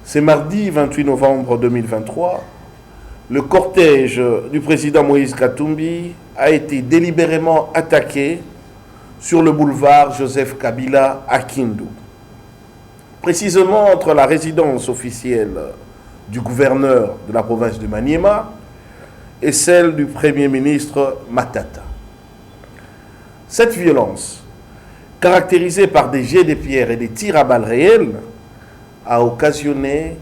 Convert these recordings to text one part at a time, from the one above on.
C'est mardi 28 novembre 2023. Le cortège du président Moïse Katumbi a été délibérément attaqué sur le boulevard Joseph Kabila à Kindu. Précisément entre la résidence officielle du gouverneur de la province de Maniema et celle du Premier ministre Matata. Cette violence, caractérisée par des jets de pierre et des tirs à balles réelles, a occasionné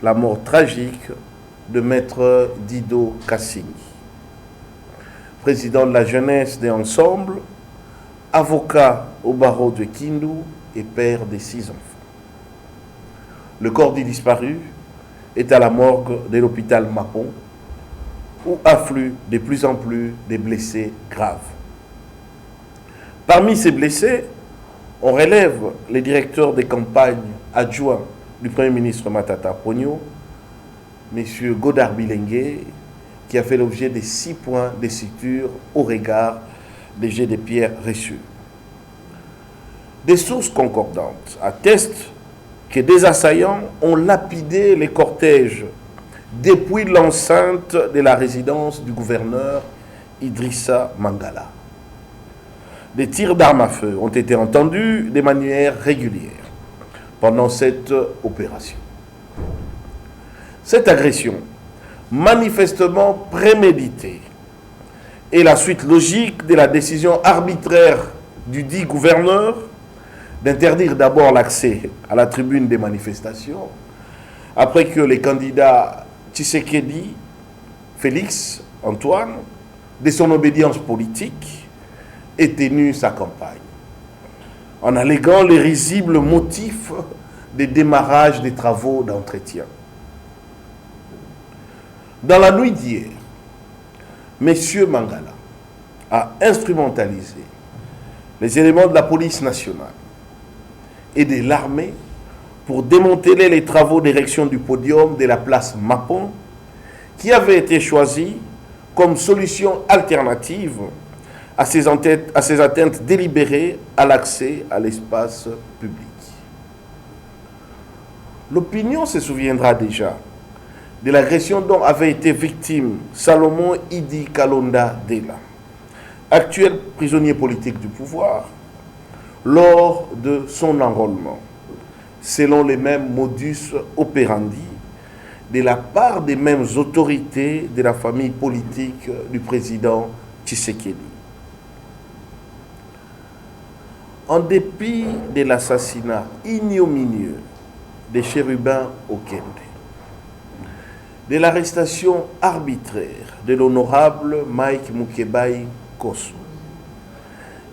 la mort tragique de maître Dido Kassing, président de la jeunesse des Ensembles, avocat au barreau de Kindu et père de 6 enfants. Le corps du disparu est à la morgue de l'hôpital Mapon, où affluent de plus en plus des blessés graves. Parmi ces blessés, on relève les directeurs des campagnes adjoints du Premier ministre Matata Ponyo, M. Godard Bilengue, qui a fait l'objet de 6 points de suture au regard des jets de pierre reçus. Des sources concordantes attestent que des assaillants ont lapidé les cortèges depuis l'enceinte de la résidence du gouverneur Idrissa Mangala. Des tirs d'armes à feu ont été entendus de manière régulière pendant cette opération. Cette agression, manifestement préméditée, est la suite logique de la décision arbitraire du dit gouverneur d'interdire d'abord l'accès à la tribune des manifestations, après que les candidats Tshisekedi, Félix, Antoine, de son obédience politique, ait tenu sa campagne, en alléguant les risibles motifs de démarrage des travaux d'entretien. Dans la nuit d'hier, M. Mangala a instrumentalisé les éléments de la police nationale et de l'armée pour démanteler les travaux d'érection du podium de la place Mapon, qui avait été choisi comme solution alternative à ces atteintes délibérées à l'accès à l'espace public. L'opinion se souviendra déjà de l'agression dont avait été victime Salomon Idi Kalonda Dela, actuel prisonnier politique du pouvoir, lors de son enrôlement, selon les mêmes modus operandi, de la part des mêmes autorités de la famille politique du président Tshisekedi. En dépit de l'assassinat ignominieux des chérubins Okende, de l'arrestation arbitraire de l'honorable Mike Mukebai Kosso,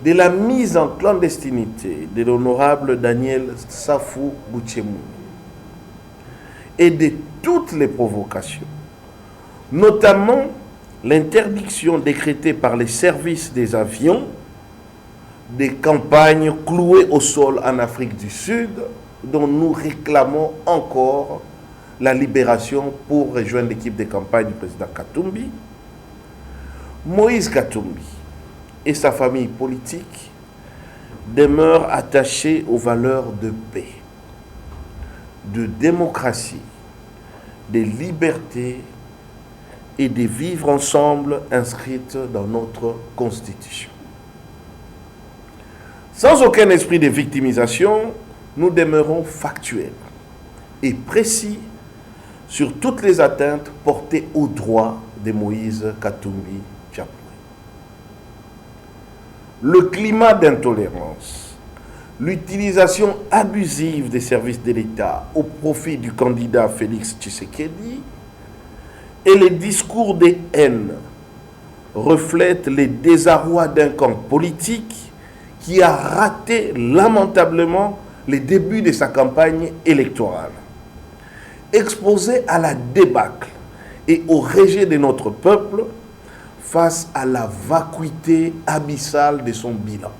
de la mise en clandestinité de l'honorable Daniel Safou Bouchemou et de toutes les provocations, notamment l'interdiction décrétée par les services des avions des campagnes clouées au sol en Afrique du Sud, dont nous réclamons encore la libération pour rejoindre l'équipe de campagne du président Katumbi. Moïse Katumbi et sa famille politique demeurent attachés aux valeurs de paix, de démocratie, de liberté et de vivre ensemble inscrites dans notre Constitution. Sans aucun esprit de victimisation, nous demeurons factuels et précis sur toutes les atteintes portées aux droits de Moïse Katumbi Tchapoué. Le climat d'intolérance, l'utilisation abusive des services de l'État au profit du candidat Félix Tshisekedi et les discours de haine reflètent les désarrois d'un camp politique qui a raté lamentablement les débuts de sa campagne électorale. Exposé à la débâcle et au rejet de notre peuple face à la vacuité abyssale de son bilan.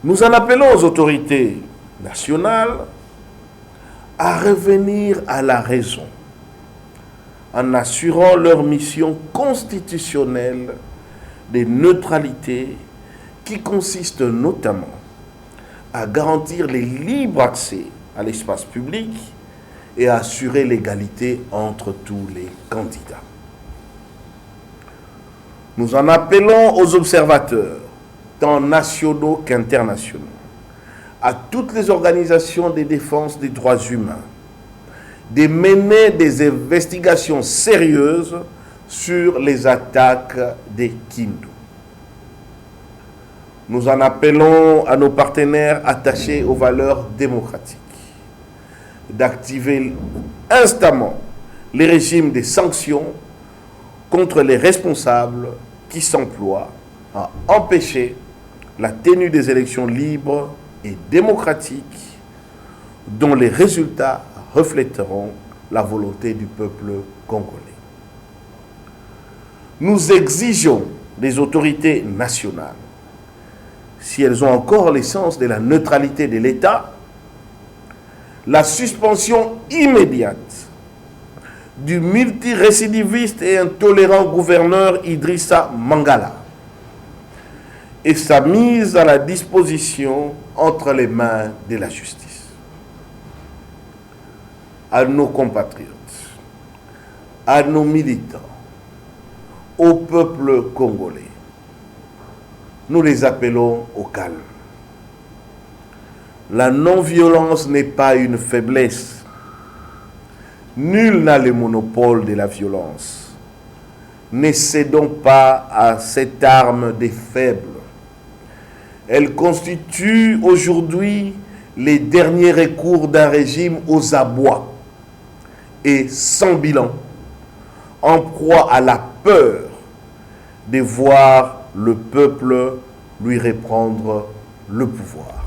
Nous en appelons aux autorités nationales à revenir à la raison en assurant leur mission constitutionnelle de neutralité qui consiste notamment à garantir le libre accès à l'espace public et à assurer l'égalité entre tous les candidats. Nous en appelons aux observateurs, tant nationaux qu'internationaux, à toutes les organisations de défense des droits humains, de mener des investigations sérieuses sur les attaques des Kindu. Nous en appelons à nos partenaires attachés aux valeurs démocratiques d'activer instamment les régimes de sanctions contre les responsables qui s'emploient à empêcher la tenue des élections libres et démocratiques dont les résultats reflèteront la volonté du peuple congolais. Nous exigeons des autorités nationales, si elles ont encore l'essence de la neutralité de l'État, la suspension immédiate du multirécidiviste et intolérant gouverneur Idrissa Mangala et sa mise à la disposition entre les mains de la justice. À nos compatriotes, à nos militants, au peuple congolais, nous les appelons au calme. La non-violence n'est pas une faiblesse. Nul n'a le monopole de la violence. Ne cédons pas à cette arme des faibles. Elle constitue aujourd'hui les derniers recours d'un régime aux abois et sans bilan, en proie à la peur de voir le peuple lui reprendre le pouvoir.